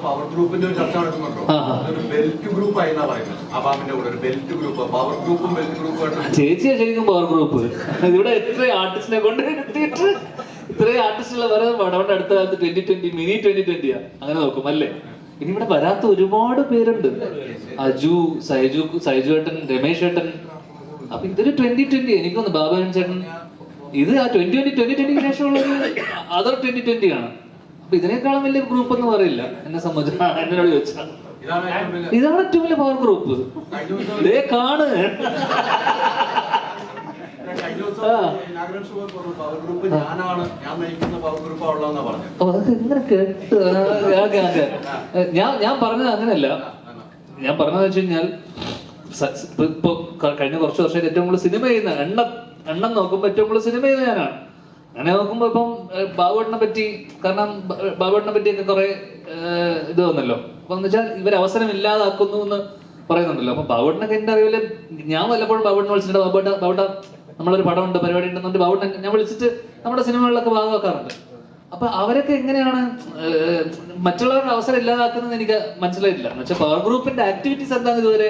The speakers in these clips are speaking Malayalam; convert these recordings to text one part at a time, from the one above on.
പവർ ഗ്രൂപ്പിന്റെ ഒരു ചർച്ച നടക്കുന്നുണ്ടോ? ബെൽറ്റ് ഗ്രൂപ്പ് ആയി പറയുന്നത്. അബാമിന്റെ കൂടെ ഒരു ബെൽറ്റ് ഗ്രൂപ്പ്, പവർ ഗ്രൂപ്പും ബെൽറ്റ് ഗ്രൂപ്പും. ചേച്ചിയെ ശരിക്കും പവർ ഗ്രൂപ്പ്. ഇവിടെ എത്ര ആർട്ടിസ്റ്റിനെ കൊണ്ട് എത്തിയിട്ട് ഇത്രയും ആർട്ടിസ്റ്റുള്ള വരെ പടവന്റെ അടുത്ത കാലത്ത് 2020 മിനി 2020 അങ്ങനെ നോക്കും അല്ലേ? ഇനി ഇവിടെ വരാത്ത ഒരുപാട് പേരുണ്ട്. അജു, സൈജു ഏട്ടൻ, രമേശ് ഏട്ടൻ. അപ്പൊ ഇതൊരു 2020 എനിക്കൊന്ന് ബാബുരാജൻ ചേട്ടൻ. ഇത് ആ 2020 ശേഷമുള്ള അതർ 2020 ആണ്. അപ്പൊ ഇതിനേക്കാളും വലിയ ഗ്രൂപ്പ് എന്ന് പറയില്ല എന്നെ സംബന്ധിച്ച്. എന്നോട് ചോദിച്ചാൽ ഇതാണ് ഏറ്റവും വലിയ പവർ ഗ്രൂപ്പ്. ഇതേ കാണ്. ഇങ്ങനെ കേട്ട് ഞാൻ പറഞ്ഞത് അങ്ങനെയല്ല. ഞാൻ പറഞ്ഞതെന്ന് വെച്ച് കഴിഞ്ഞാൽ ഇപ്പൊ കഴിഞ്ഞ കുറച്ച് വർഷമായിട്ട് ഏറ്റവും കൂടുതൽ സിനിമ ചെയ്യുന്ന എണ്ണം നോക്കുമ്പോ ഏറ്റവും കൂടുതൽ സിനിമ ചെയ്യുന്ന ഞാനാണ്. അങ്ങനെ നോക്കുമ്പോ ഇപ്പം ബാബുവേട്ടനെ പറ്റി, കാരണം ബാബുവേട്ടനെ പറ്റിയൊക്കെ കുറെ ഇത് വന്നല്ലോ. അപ്പൊ എന്ന് വെച്ചാൽ ഇവർ അവസരം ഇല്ലാതാക്കുന്നു എന്ന് പറയുന്നുണ്ടല്ലോ. അപ്പൊ ബാബുവേട്ടനൊക്കെ എന്റെ അറിവില് ഞാൻ വല്ലപ്പോഴും ബാബുവേട്ടനെ വിളിച്ചിട്ട് ബാബുവേട്ട നമ്മളൊരു പടമുണ്ട്, പരിപാടി ഉണ്ടെന്നുണ്ട് ബാബുവേട്ടൻ ഞാൻ വിളിച്ചിട്ട് നമ്മുടെ സിനിമകളിലൊക്കെ ഭാഗമാക്കാറുണ്ട്. അപ്പൊ അവരൊക്കെ എങ്ങനെയാണ് മറ്റുള്ളവരുടെ അവസരം ഇല്ലാതാക്കുന്നത് എനിക്ക് മനസ്സിലായിട്ടില്ല. എന്ന് വെച്ചാൽ പവർ ഗ്രൂപ്പിന്റെ ആക്ടിവിറ്റീസ് എന്താണെന്ന് ഇതുവരെ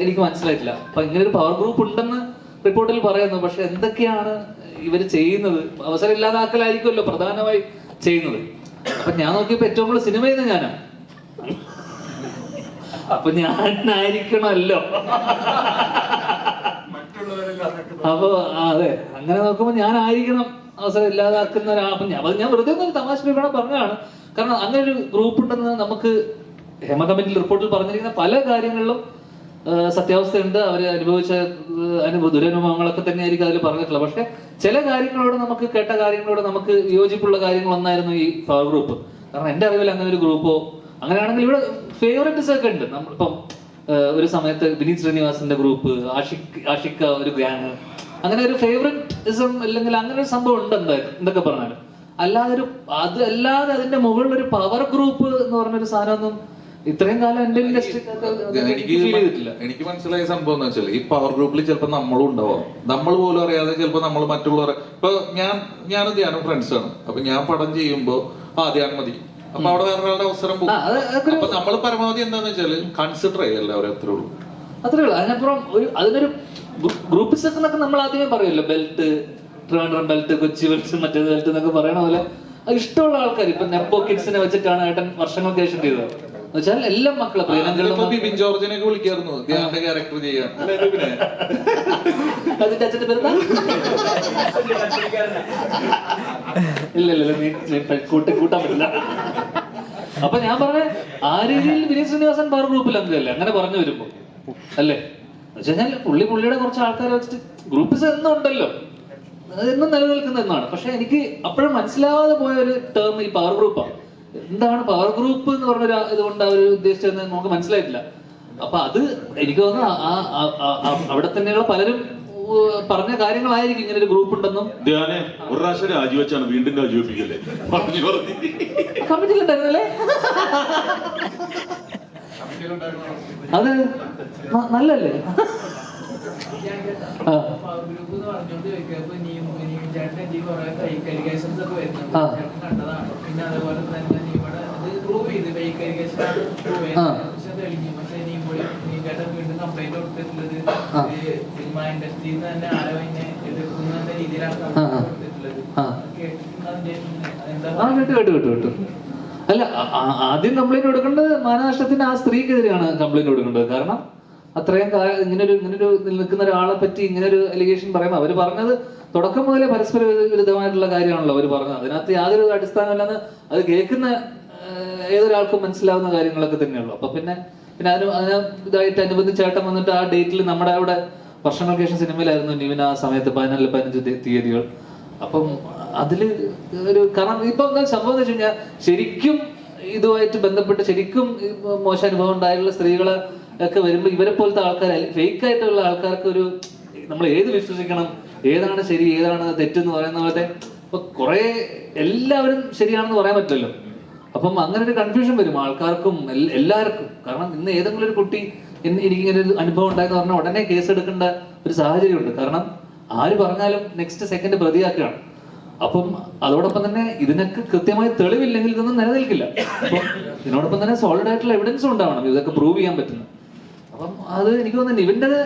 എനിക്ക് മനസ്സിലായിട്ടില്ല. അപ്പൊ ഇങ്ങനെ ഒരു പവർ ഗ്രൂപ്പ് ഉണ്ടെന്ന് റിപ്പോർട്ടിൽ പറയുന്നു. പക്ഷെ എന്തൊക്കെയാണ് ഇവർ ചെയ്യുന്നത്? അവസരം ഇല്ലാതാക്കലായിരിക്കുമല്ലോ പ്രധാനമായി ചെയ്യുന്നത്. അപ്പൊ ഞാൻ നോക്കിയപ്പോ ഏറ്റവും കൂടുതൽ സിനിമ ചെയ്യുന്ന ഞാനാ. അപ്പൊ ഞാനായിരിക്കണമല്ലോ. അപ്പൊ അതെ, അങ്ങനെ നോക്കുമ്പോ ഞാനായിരിക്കണം അവസരം ഇല്ലാതാക്കുന്ന അപ്പൊ ഞാൻ വെറുതെ ഒന്ന് തമാശ പറഞ്ഞതാണ്. കാരണം അങ്ങനെ ഒരു ഗ്രൂപ്പ് ഉണ്ടെന്ന് നമുക്ക് ഹേമ കമ്മിറ്റി റിപ്പോർട്ടിൽ പറഞ്ഞിരിക്കുന്ന പല കാര്യങ്ങളിലും സത്യാവസ്ഥയുണ്ട്. അവർ അനുഭവിച്ച ദുരനുഭവങ്ങളൊക്കെ തന്നെയായിരിക്കും അതിൽ പറഞ്ഞിട്ടുള്ളത്. പക്ഷെ ചില കാര്യങ്ങളോട് നമുക്ക് കേട്ട കാര്യങ്ങളോട് നമുക്ക് വിയോജിപ്പുള്ള കാര്യങ്ങളൊന്നായിരുന്നു ഈ പവർ ഗ്രൂപ്പ്. കാരണം എന്റെ അറിവിൽ അങ്ങനെ ഒരു ഗ്രൂപ്പോ അങ്ങനെയാണെങ്കിൽ ഇവിടെ ഫേവറേറ്റ്സ് ഒക്കെ ഉണ്ട്. നമ്മളിപ്പം ഒരു സമയത്ത് വിനീത് ശ്രീനിവാസന്റെ ഗ്രൂപ്പ്, ആഷിക്ക ഒരു ഗ്യാങ്, അങ്ങനെ ഒരു ഫേവറേറ്റിസം അല്ലെങ്കിൽ അങ്ങനെ ഒരു സംഭവം ഉണ്ട് എന്തൊക്കെ പറഞ്ഞാലും. അല്ലാതെ അതിന്റെ മുകളിൽ ഒരു പവർ ഗ്രൂപ്പ് എന്ന് പറഞ്ഞൊരു സാധനമൊന്നും ഇത്രയും കാലം എന്റെ എനിക്ക് മനസ്സിലായ സംഭവം എന്ന് വെച്ചാൽ ഈ പവർ ഗ്രൂപ്പിൽ ചിലപ്പോൾ നമ്മളും ഉണ്ടാവാം. നമ്മൾ പോലും അറിയാതെ ചിലപ്പോൾ നമ്മൾ മറ്റുള്ളവരെ ഇപ്പൊ ഞാനും ധ്യാനം ഫ്രണ്ട്സാണ്. അപ്പൊ ഞാൻ പടം ചെയ്യുമ്പോ ധ്യാനം മതി, അപ്പൊ അവിടെ വേറൊരാളുടെ അവസരം പോകും. അപ്പൊ നമ്മൾ പരമാവധി എന്താന്ന് വെച്ചാല് കൺസിഡർ ചെയ്യും എല്ലാവരും. അത്രേ ഉള്ളൂ. അതിനപ്പുറം അതിനൊരു ഗ്രൂപ്പിസൊക്കെ നമ്മൾ ആദ്യമേ പറയുമല്ലോ. Belt, Trivandrum belt, Kochi belt, മറ്റേത് ബെൽറ്റ് എന്നൊക്കെ പറയണ പോലെ അത് ഇഷ്ടമുള്ള ആൾക്കാർ. ഇപ്പൊ നെപ്പോ കിഡ്സിനെ വെച്ചിട്ടാണ് ഏട്ടൻ വർഷങ്ങൾക്ക് ശേഷം ചെയ്തത്. എന്നുവെച്ചാൽ എല്ലാ മക്കളും ബിപിൻ ജോർജിനൊക്കെ വിളിക്കായിരുന്നു ധ്യാന്റെ ക്യാരക്ടർ ചെയ്യാൻ. അതിന്റെ അച്ഛന്റെ പേര് ഇല്ല കൂട്ടാൻ പറ്റില്ല. അപ്പൊ ഞാൻ പറഞ്ഞ ആ രീതിയിൽ വിനീത് ശ്രീനിവാസൻ പവർ ഗ്രൂപ്പിൽ അംഗമല്ലേ അങ്ങനെ പറഞ്ഞു വരുമ്പോ അല്ലേ? എന്ന് വെച്ചാൽ പുള്ളിയുടെ കുറച്ച് ആൾക്കാരെ വെച്ചിട്ട് ഗ്രൂപ്പിസ് എന്നും ഉണ്ടല്ലോ, അതെന്നും നിലനിൽക്കുന്ന എന്നാണ്. പക്ഷെ എനിക്ക് അപ്പോഴും മനസ്സിലാവാതെ പോയ ഒരു ടേം ഈ പവർ ഗ്രൂപ്പാണ്. എന്താണ് പവർ ഗ്രൂപ്പ് എന്ന് പറഞ്ഞ ഇതുകൊണ്ട് അവർ ഉദ്ദേശിച്ചതെന്ന് നമുക്ക് മനസ്സിലായിട്ടില്ല. അപ്പൊ അത് എനിക്ക് തോന്നുന്നു അവിടെ തന്നെയുള്ള പലരും പറഞ്ഞ കാര്യങ്ങളായിരിക്കും ഇങ്ങനെ ഒരു ഗ്രൂപ്പ് ഉണ്ടെന്നും. ഒരു പ്രാവശ്യം രാജിവെച്ചാണ് വീണ്ടും രാജിവെപ്പിക്കല്ലേ കമ്മിറ്റിയിലുണ്ടായിരുന്നല്ലേ? അത് നല്ലല്ലേ? പിന്നെ അതേപോലെ തന്നെ വീണ്ടും കംപ്ലൈന്റ് കൊടുത്തിട്ടുള്ളത് സിനിമ ഇൻഡസ്ട്രിയിൽ തന്നെ ആരോ അതിനെ എതിർക്കുന്ന രീതിയിലാണ് കേട്ടു. അല്ല, ആദ്യം കംപ്ലൈന്റ് കൊടുക്കേണ്ടത് മാനനഷ്ടത്തിന് ആ സ്ത്രീക്കെതിരെയാണ് കംപ്ലൈന്റ് കൊടുക്കേണ്ടത്. കാരണം അത്രയും ഇങ്ങനൊരു നിൽക്കുന്ന ഒരാളെ പറ്റി ഇങ്ങനൊരു അലിഗേഷൻ പറയുമ്പോൾ അവര് പറഞ്ഞത് തുടക്കം മുതലേ പരസ്പര വിരുദ്ധമായിട്ടുള്ള കാര്യമാണല്ലോ അവർ പറഞ്ഞത്. അതിനകത്ത് യാതൊരു അടിസ്ഥാനമില്ലെന്ന് അത് കേൾക്കുന്ന ഏതൊരാൾക്കും മനസ്സിലാവുന്ന കാര്യങ്ങളൊക്കെ തന്നെയുള്ളൂ. അപ്പൊ പിന്നെ ഇതായിട്ട് അനുബന്ധിച്ച് ചേട്ടൻ വന്നിട്ട് ആ ഡേറ്റിൽ നമ്മുടെ അവിടെ വർഷങ്ങൾക്ക് ശേഷം സിനിമയിലായിരുന്നു നിവിൻ ആ സമയത്ത് 14-15 തീയതികൾ. അപ്പം അതില് ഒരു കാരണം ഇപ്പൊ എന്താ സംഭവം എന്ന് വെച്ച് കഴിഞ്ഞാൽ ശരിക്കും ഇതുമായിട്ട് ബന്ധപ്പെട്ട് ശരിക്കും മോശം അനുഭവം ഉണ്ടായിട്ടുള്ള സ്ത്രീകളെ ഒക്കെ വരുമ്പോൾ ഇവരെ പോലത്തെ ആൾക്കാർ, ഫേക്ക് ആയിട്ടുള്ള ആൾക്കാർക്ക് ഒരു നമ്മൾ ഏത് വിശ്വസിക്കണം, ഏതാണ് ശരി ഏതാണ് തെറ്റെന്ന് പറയുന്ന പോലത്തെ ഇപ്പൊ കുറെ എല്ലാവരും ശരിയാണെന്ന് പറയാൻ പറ്റില്ലല്ലോ. അപ്പം അങ്ങനെ ഒരു കൺഫ്യൂഷൻ വരും ആൾക്കാർക്കും എല്ലാവർക്കും. കാരണം ഇന്ന് ഏതെങ്കിലും ഒരു കുട്ടി എനിക്കിങ്ങനെ ഒരു അനുഭവം ഉണ്ടായെന്ന് പറഞ്ഞാൽ ഉടനെ കേസ് എടുക്കേണ്ട ഒരു സാഹചര്യമുണ്ട്. കാരണം ആര് പറഞ്ഞാലും നെക്സ്റ്റ് സെക്കൻഡ് പ്രതിയാക്കുകയാണ്. അപ്പം അതോടൊപ്പം തന്നെ ഇതിനൊക്കെ കൃത്യമായ തെളിവില്ലെങ്കിൽ ഇതൊന്നും നിലനിൽക്കില്ല. അപ്പം ഇതിനോടൊപ്പം തന്നെ സോളിഡ് ആയിട്ടുള്ള എവിഡൻസും ഉണ്ടാവണം ഇതൊക്കെ പ്രൂവ് ചെയ്യാൻ പറ്റുന്നത്. അപ്പം അത് എനിക്ക് തോന്നുന്നു ഇവൻ്റെത്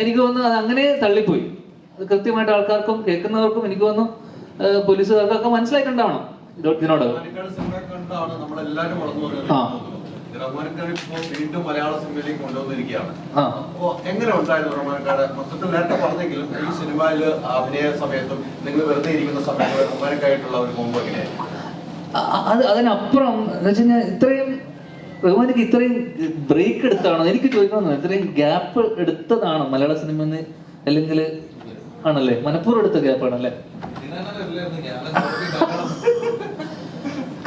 എനിക്ക് തോന്നുന്നു അത് അങ്ങനെ തള്ളിപ്പോയി. അത് കൃത്യമായിട്ട് ആൾക്കാർക്കും കേൾക്കുന്നവർക്കും എനിക്ക് തോന്നുന്നു പോലീസുകാർക്കൊക്കെ മനസ്സിലായിട്ടുണ്ടാവണം ഇതിനോട്. നമ്മളെല്ലാരും വളർന്നു റഹ്മാൻകാട് ഇപ്പോൾ വീണ്ടും മലയാള സിനിമയിലേക്ക് കൊണ്ടുവന്നിരിക്കുകയാണ്. അപ്പോ എങ്ങനെ ഉണ്ടായിരുന്നു റഹ്മാൻകാട്? മൊത്തത്തിൽ നേരത്തെ പറഞ്ഞെങ്കിലും ഈ സിനിമയിൽ അഭിനയ സമയത്തും നിങ്ങൾ വെറുതെ ഇരിക്കുന്ന സമയത്ത് റഹ്മാൻക്കായിട്ടുള്ള ഒരു കോമ്പോ എങ്ങനെയായിരുന്നു? അതിനപ്പുറം എന്ന് വെച്ച് കഴിഞ്ഞാൽ ഇത്രയും റഹ്മാനിക്ക് ഇത്രയും ബ്രേക്ക് എടുത്താണോ എനിക്ക് ചോദിക്കണമെന്ന്. ഇത്രയും ഗ്യാപ്പ് എടുത്തതാണോ മലയാള സിനിമ, അല്ലെങ്കിൽ ആണല്ലേ മനഃപൂർവ്വം എടുത്ത ഗ്യാപ്പാണല്ലേ?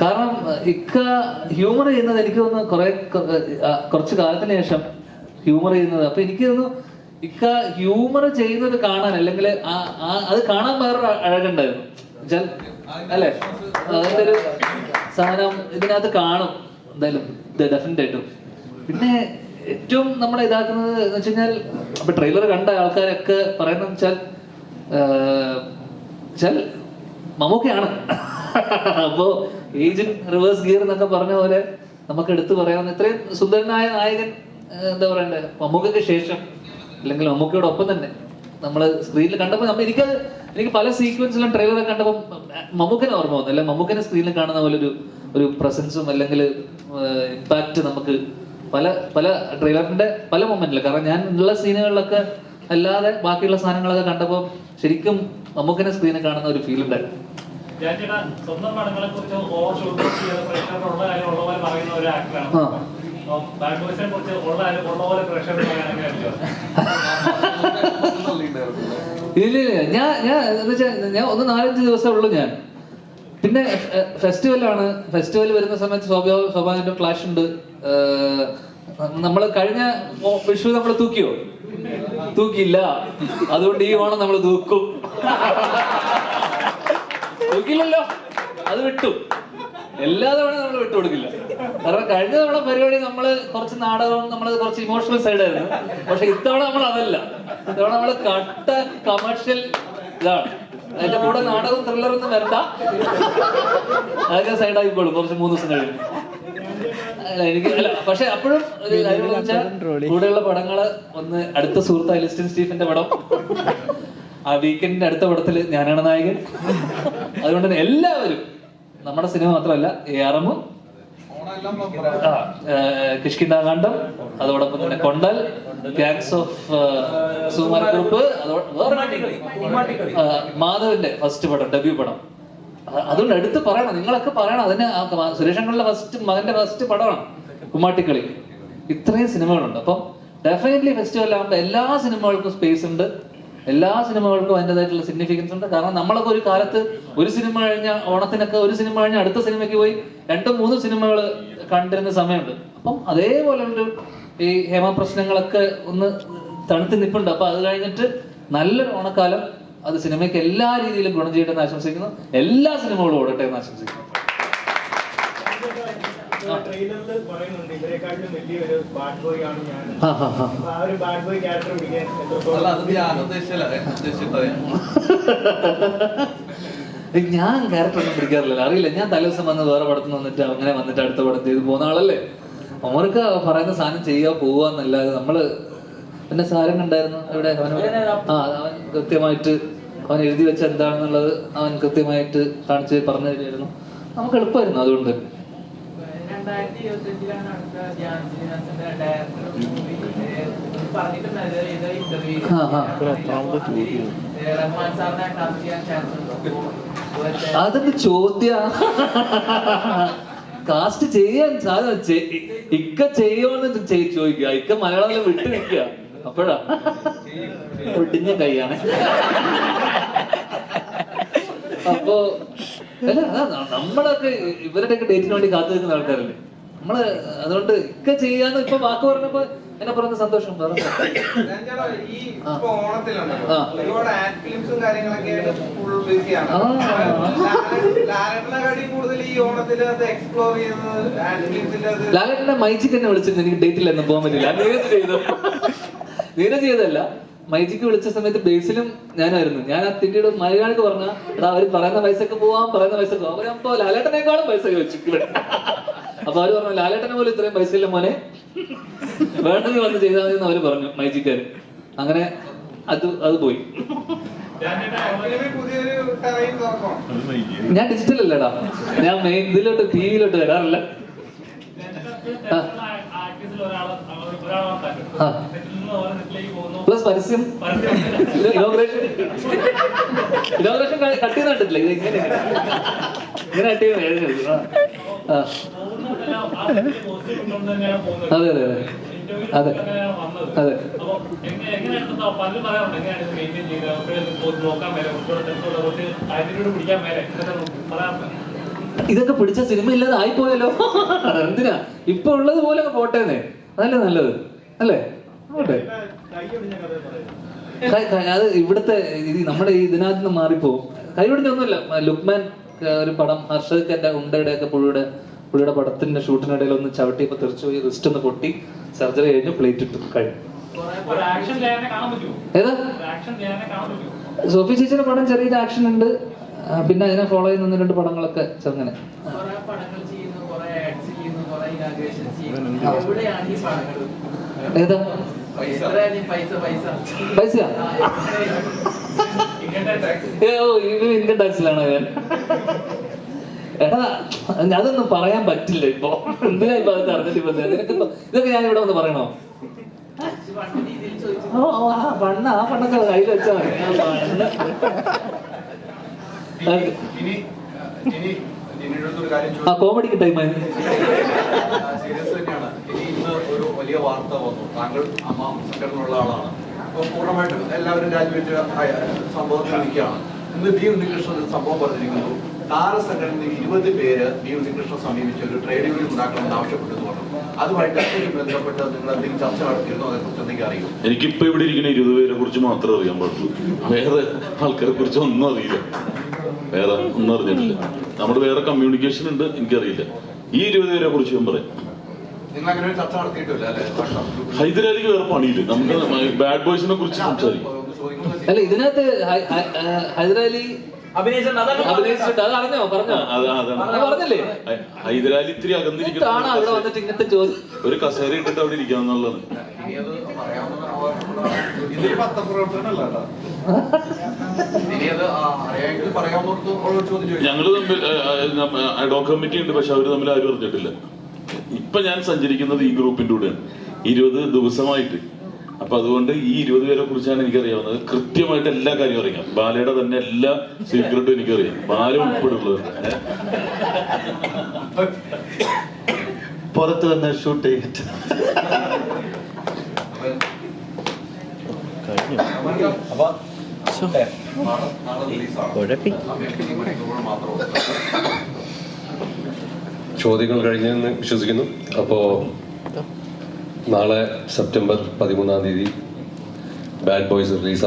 കാരണം ഇക്ക ഹ്യൂമർ ചെയ്യുന്നത് എനിക്ക് തോന്നുന്നു കുറച്ച് കാലത്തിന് ശേഷം ഹ്യൂമർ ചെയ്യുന്നത്. അപ്പൊ എനിക്ക് തോന്നുന്നു ഇക്ക ഹ്യൂമർ ചെയ്യുന്നത് കാണാൻ, അല്ലെങ്കിൽ അത് കാണാൻ വേറൊരു അഴകുണ്ടായിരുന്നു അല്ലെ? അതിന്റെ ഒരു സാധനം ഇതിനകത്ത് കാണും എന്തായാലും ഡെഫിനറ്റ് ആയിട്ടും. പിന്നെ ഏറ്റവും നമ്മളെ ഇതാക്കുന്നത് എന്ന് വെച്ച് കഴിഞ്ഞാൽ അപ്പൊ ട്രെയിലർ കണ്ട ആൾക്കാരൊക്കെ പറയുന്നത് വെച്ചാൽ മമ്മൂക്കയാണ്. അപ്പോ ഏജന്റ് റിവേഴ്സ് ഗിയർ എന്നൊക്കെ പറഞ്ഞ പോലെ നമുക്ക് എടുത്തു പറയാവുന്ന ഇത്രയും സുന്ദരനായ നായകൻ എന്താ പറയണ്ടേ മമ്മൂക്കയ്ക്ക് ശേഷം, അല്ലെങ്കിൽ മമ്മൂക്കയോടൊപ്പം തന്നെ നമ്മള് സ്ക്രീനിൽ കണ്ടപ്പോൾ എനിക്ക് പല സീക്വൻസിലും ട്രെയിലറൊക്കെ കണ്ടപ്പോൾ മമ്മൂക്കനെ ഓർമ്മ വന്നു. അല്ലെ മമ്മൂക്കനെ സ്ക്രീനിൽ കാണുന്ന പോലെ ഒരു പ്രസൻസും അല്ലെങ്കിൽ ഇമ്പാക്ട് നമുക്ക് പല ട്രെയിലറിന്റെ പല മൊമെന്റിലും. കാരണം ഞാൻ ഉള്ള സീനുകളിലൊക്കെ അല്ലാതെ ബാക്കിയുള്ള സാധനങ്ങളൊക്കെ കണ്ടപ്പോൾ ശരിക്കും മമ്മൂക്കനെ സ്ക്രീനിൽ കാണുന്ന ഒരു ഫീൽ ഉണ്ടായിരുന്നു. സ്വന്തം പടങ്ങളെ കുറിച്ച് ഓവർ ഷൂട്ട് ചെയ്ത പ്രേക്ഷകരുള്ള കാര്യം ഉള്ള പോലെ പറയുന്ന ഒരു ആക്ടറാണ്. ബാഡ് ബോയ്സിനെ കുറിച്ച് ഉള്ള പോലെ പ്രേക്ഷകർ പറയാനൊക്കെ ഇല്ല ഞാൻ 4-5 ദിവസമേ ഉള്ളൂ ഞാൻ. പിന്നെ ഫെസ്റ്റിവൽ വരുന്ന സമയത്ത് സ്വാഭാവികമായിട്ടും ക്ലാഷ് ഉണ്ട്. നമ്മള് കഴിഞ്ഞ വിഷു നമ്മൾ തൂക്കിയില്ല, അതുകൊണ്ട് ഈ ഓണം നമ്മൾ തൂക്കില്ലല്ലോ, അത് വിട്ടു. എല്ലാ തവണ നമ്മൾ വിട്ടുകൊടുക്കില്ല. കാരണം കഴിഞ്ഞ തവണ പരിപാടി നമ്മള് കുറച്ച് നാടകം, നമ്മള് കുറച്ച് ഇമോഷണൽ സൈഡ് ആയിരുന്നു. പക്ഷെ ഇത്തവണ നമ്മൾ അതല്ല. ഇത്തവണ നമ്മള് കട്ട കമേഴ്ഷ്യൽ ഇതാണ്. അതിന്റെ കൂടെ നാടകം ത്രില്ലറൊന്നും വരണ്ട, അതൊക്കെ സൈഡായിക്കോളും കുറച്ച് 3 ദിവസം കഴിയും. പക്ഷെ അപ്പോഴും കൂടെയുള്ള പടങ്ങള് ഒന്ന് അടുത്ത സുഹൃത്തായ ലിസ്റ്റിൻ സ്റ്റീഫന്റെ പടം, ആ വീക്കെൻഡിന്റെ അടുത്ത പടത്തില് ഞാനാണ് നായകൻ. അതുകൊണ്ട് തന്നെ എല്ലാവരും നമ്മുടെ സിനിമ മാത്രമല്ല ഏറമും കിഷ്കിന്ധാകാന്ഡം, അതോടൊപ്പം തന്നെ കൊണ്ടൽ, ഗാങ്സ് ഓഫ് സുകുമാര ഗ്രൂപ്പ്, മാധവന്റെ ഫസ്റ്റ് പടം, ഡെബ്യൂ പടം. അതുകൊണ്ട് എടുത്ത് പറയണം, നിങ്ങളൊക്കെ പറയണം. അതിന് സുരേഷങ്ങളുടെ മകന്റെ ഫസ്റ്റ് പടമാണ് കുമ്മാട്ടിക്കളി. ഇത്രയും സിനിമകളുണ്ട്. അപ്പം ഡെഫിനറ്റ്ലി ഫെസ്റ്റിവൽ ആകുമ്പോൾ എല്ലാ സിനിമകൾക്കും സ്പേസ് ഉണ്ട്, എല്ലാ സിനിമകൾക്കും അതിൻ്റെതായിട്ടുള്ള സിഗ്നിഫിക്കൻസ് ഉണ്ട്. കാരണം നമ്മളൊക്കെ ഒരു കാലത്ത് ഒരു സിനിമ കഴിഞ്ഞ ഓണത്തിനൊക്കെ ഒരു സിനിമ കഴിഞ്ഞ അടുത്ത സിനിമയ്ക്ക് പോയി 2-3 സിനിമകൾ കണ്ടിരുന്ന സമയമുണ്ട്. അപ്പം അതേപോലെ ഈ ഹേമ പ്രശ്നങ്ങളൊക്കെ ഒന്ന് തണുത്ത് നിൽപ്പുണ്ട്. അപ്പൊ അത് കഴിഞ്ഞിട്ട് നല്ലൊരു ഓണക്കാലം അത് സിനിമയ്ക്ക് എല്ലാ രീതിയിലും ഗുണം ചെയ്യട്ടെ എന്ന് ആശംസിക്കുന്നു. എല്ലാ സിനിമകളും ഓടട്ടെ എന്ന് ആശംസിക്കുന്നു. ട്രെയിലറിൽ പറയുന്നുണ്ട് ഇവരെക്കാട്ടിലും വലിയൊരു ബാഡ് ബോയ് ആണ് ഞാൻ. ആ ഒരു ബാഡ് ബോയ് ക്യാരക്ടർ പിടിക്കാൻ ഞാൻ ക്യാരക്ടർ ഒന്നും പിടിക്കാറില്ല, അറിയില്ല. ഞാൻ തലേദിവസം വന്ന് വേറെ പടത്തിൽ വന്നിട്ട് അങ്ങനെ വന്നിട്ട് അടുത്ത പടം ചെയ്ത് പോകുന്ന ആളല്ലേ. അവർക്ക് പറയുന്ന സാധനം ചെയ്യുക പോവാന്നല്ലാതെ നമ്മള്. പിന്നെ സാരൻ ഉണ്ടായിരുന്നു ഇവിടെ, അവൻ കൃത്യമായിട്ട് അവൻ എഴുതി വെച്ച എന്താണെന്നുള്ളത് അവൻ കൃത്യമായിട്ട് കാണിച്ച് പറഞ്ഞു തരുമായിരുന്നു. നമുക്ക് എളുപ്പമായിരുന്നു. അതുകൊണ്ട് 2025 അടുത്ത ധ്യാൻ ശ്രീനിവാസന്റെ ഡയറക്ടർ പറഞ്ഞിട്ടുണ്ടായിരുന്നു ഇന്റർവ്യൂ റഹ്മാൻ സാറിനെ കാസ്റ്റ് ചെയ്യാൻ ചാൻസ് ഉണ്ടോ? അതൊക്കെ ചോദ്യ കാസ്റ്റ് ചെയ്യാൻ സാധ്യത ഇക്ക ചെയ്യുമെന്ന് ചോദിക്കുക. ഇക്ക മലയാളത്തിൽ വിട്ടു നിൽക്കുക. അപ്പോഴാ ഒടിഞ്ഞ കൈയാണ്. അപ്പോ അല്ല, നമ്മളൊക്കെ ഇവരുടെയൊക്കെ ഡേറ്റിന് വേണ്ടി കാത്തു നിൽക്കുന്ന ആൾക്കാരല്ലേ നമ്മള്. അതുകൊണ്ട് ഇക്ക ചെയ്യാന്ന് ഇപ്പൊ വാക്ക് പറഞ്ഞപ്പോ എന്നെ പറഞ്ഞ സന്തോഷം. ഈ ഓണത്തിലാണ് ഒരുപാട് ആഡ് ഫിലിംസും കാര്യങ്ങളൊക്കെ ഫുൾ ബിസിയാണ്. ലാലേട്ടനെക്കാട്ടി കൂടുതൽ ഈ ഓണത്തിൽ അത് എക്സ്പ്ലോർ ചെയ്യുന്നത് ആഡ് ഫിലിംസിൽ. ലാലേട്ടനെ മൈച്ചിക്ക് എന്നെ വിളിച്ചിട്ട് എനിക്ക് ഡേറ്റിൽ എന്ന് പോകാൻ പറ്റില്ല. നീരജ് ചെയ്തല്ല. മൈജിക്ക് വിളിച്ച സമയത്ത് ബേസിലും ഞാനായിരുന്നു. ഞാൻ ആ തിണ്ടിയുടെ മലയാളിക്ക് പറഞ്ഞ എടാ അവര് പറയുന്ന പൈസക്ക് പോവാം, പറയുന്ന പൈസക്ക് പോവാം. അവരപ്പോ ലാലേട്ടനേക്കാളും പൈസ ചോദിച്ചു ഇവിടെ. അപ്പൊ അവര് പറഞ്ഞു ലാലേട്ടനെ പോലും ഇത്രയും പൈസ ഇല്ല മോനെ, വേണമെങ്കിൽ വന്ന് ചെയ്താൽ മതി എന്ന് അവര് പറഞ്ഞു മൈജിക്കാര്. അങ്ങനെ അത് പോയി. പുതിയൊരു ടെറൈൻ തുറക്കണം. ഞാൻ ഡിജിറ്റൽ അല്ലേടാ, ഞാൻ മെയിൻ ഇതിലോട്ട് ടിവിയിലോട്ട് വരാറില്ല. പ്ലസ് പരസ്യം ഇനോഗ്രേഷൻ കട്ട് ചെയ്ത് കണ്ടിട്ടില്ല. ഇത് ഇങ്ങനെ കട്ട് ചെയ്ത് വേദന എടുക്കും. അതെ അതെ അതെ അതെ അതെ. ഇതൊക്കെ പിടിച്ച സിനിമ ഇല്ലാതെ ആയിപ്പോയല്ലോ. എന്തിനാ ഇപ്പൊ ഉള്ളത് പോലെ പോട്ടേന്നേ, അതല്ലേ നല്ലത് അല്ലേ? ഓട്ടെ. അത് ഇവിടുത്തെ നമ്മുടെ ഇതിനകത്ത് നിന്ന് മാറിപ്പോവും. കൈപിടിച്ചൊന്നുമില്ല. ലുക്മാൻ ഒരു പടം ഹർഷദ് എന്റെ ഉണ്ടയുടെ ഒക്കെ പുള്ളിയുടെ പടത്തിന്റെ ഷൂട്ടിനിടയിൽ ഒന്ന് ചവിട്ടിയപ്പോ തെറിച്ചു പോയി, റിസ്റ്റ് ഒന്ന് പൊട്ടി, സർജറി കഴിഞ്ഞു, പ്ലേറ്റ് ഇട്ടു കഴിഞ്ഞു. ഏതാ സോഫി ചേച്ചിയുടെ പടം ചെറിയൊരു ആക്ഷൻ ഉണ്ട്. പിന്നെ അതിനെ ഫോളോ ചെയ്യുന്ന 1-2 പടങ്ങളൊക്കെ ചെറുങ്ങനെ. ഏതാ പൈസ? ഇൻകം ടാക്സിലാണോ ഞാൻ? എടാ അതൊന്നും പറയാൻ പറ്റില്ല ഇപ്പൊ. എന്തിനാ ഇപ്പൊ അതൊക്കെ അറിഞ്ഞിട്ട് ഇപ്പൊ ഇതൊക്കെ ഞാൻ ഇവിടെ വന്ന് പറയണോ? ആ പണ്ടൊക്കെ കയ്യിൽ വെച്ചാൽ മതി. ആ കോമഡിക്ക് ടൈമായി. സീരിയസ് തന്നെയാണ്. ഇന്ന് ഒരു വലിയ വാർത്ത വന്നു. താങ്കൾ അമ്മ സംഘടനയുള്ള ആളാണ്. അപ്പൊ പൂർണ്ണമായിട്ടും എല്ലാവരും രാജിവെച്ച സംഭവത്തിൽ നിൽക്കുകയാണ്. ഇന്ന് ബി ഉണ്ണികൃഷ്ണൻ ഒരു സംഭവം പറഞ്ഞിരിക്കുന്നു. താരസംഘടനയിൽ 20 പേര് ബി ഉണ്ണികൃഷ്ണൻ സമീപിച്ച് ഒരു ട്രേഡ് യൂണിയൻ ഉണ്ടാക്കണമെന്ന് ആവശ്യപ്പെട്ടെന്ന് പറഞ്ഞു. അതുമായിട്ട് എന്തെങ്കിലും ബന്ധപ്പെട്ട് നിങ്ങൾ എന്തെങ്കിലും ചർച്ച നടത്തിയിരുന്നോ? അതേക്കുറിച്ച് എന്തെങ്കിലും അറിയും? എനിക്കിപ്പോ ഇവിടെ ഇരിക്കുന്ന 20 പേരെ കുറിച്ച് മാത്രമേ അറിയാൻ പാടുള്ളൂ. വേറെ ആൾക്കാരെ കുറിച്ച് ഒന്നും അറിയില്ല, വേറെ ഒന്നും അറിഞ്ഞിട്ടില്ല. നമ്മുടെ വേറെ കമ്മ്യൂണിക്കേഷൻ ഉണ്ട്, എനിക്കറിയില്ല. ഈ 20 പേരെ കുറിച്ച് ഞാൻ പറയാം. നിങ്ങൾ അങ്ങനെ ഒരു ചർച്ച നടത്തിയിട്ടില്ല അല്ലെ? ഹൈദരാലിക്ക് വേറെ പണിയില്ല. നമുക്ക് ബാഡ് ബോയ്സിനെ കുറിച്ച് സംസാരിക്കും. അല്ല ഇതിനകത്ത് ഹൈദരാലി അഭിനയിച്ചിട്ടുണ്ട്. അത് അറിഞ്ഞോ? പറഞ്ഞോ? പറഞ്ഞല്ലേ? ഹൈദരാലി ഇത്തിരി അകന്നിരിക്കുന്ന അവിടെ വന്നിട്ട് ഇങ്ങനത്തെ ചോദ്യം. ഒരു കസേര ഇട്ടിട്ട് അവിടെ ഇരിക്കാന്നുള്ളതാണ്. ഞങ്ങള് തമ്മിൽ അഡ്വോക്കേറ്റ് കമ്മിറ്റി ഉണ്ട്, പക്ഷെ അവര് തമ്മിൽ ആരും അറിഞ്ഞിട്ടില്ല. ഇപ്പൊ ഞാൻ സഞ്ചരിക്കുന്നത് ഈ ഗ്രൂപ്പിന്റെ കൂടെയാണ് 20 ദിവസമായിട്ട്. അപ്പൊ അതുകൊണ്ട് ഈ 20 പേരെ കുറിച്ചാണ് എനിക്കറിയാവുന്നത്. കൃത്യമായിട്ട് എല്ലാ കാര്യവും അറിയാം. ബാലയുടെ തന്നെ എല്ലാ സീക്രട്ടും എനിക്കറിയാം, ബാല ഉൾപ്പെടുള്ളത്. പുറത്ത് വന്ന് ഷൂട്ട് ചെയ്തിട്ട് ചോദ്യങ്ങൾ കഴിഞ്ഞെന്ന് വിശ്വസിക്കുന്നു. അപ്പോൾ നാളെ സെപ്റ്റംബർ 13-ാം തീയതി ബാഡ് ബോയ്സ് റിലീസ്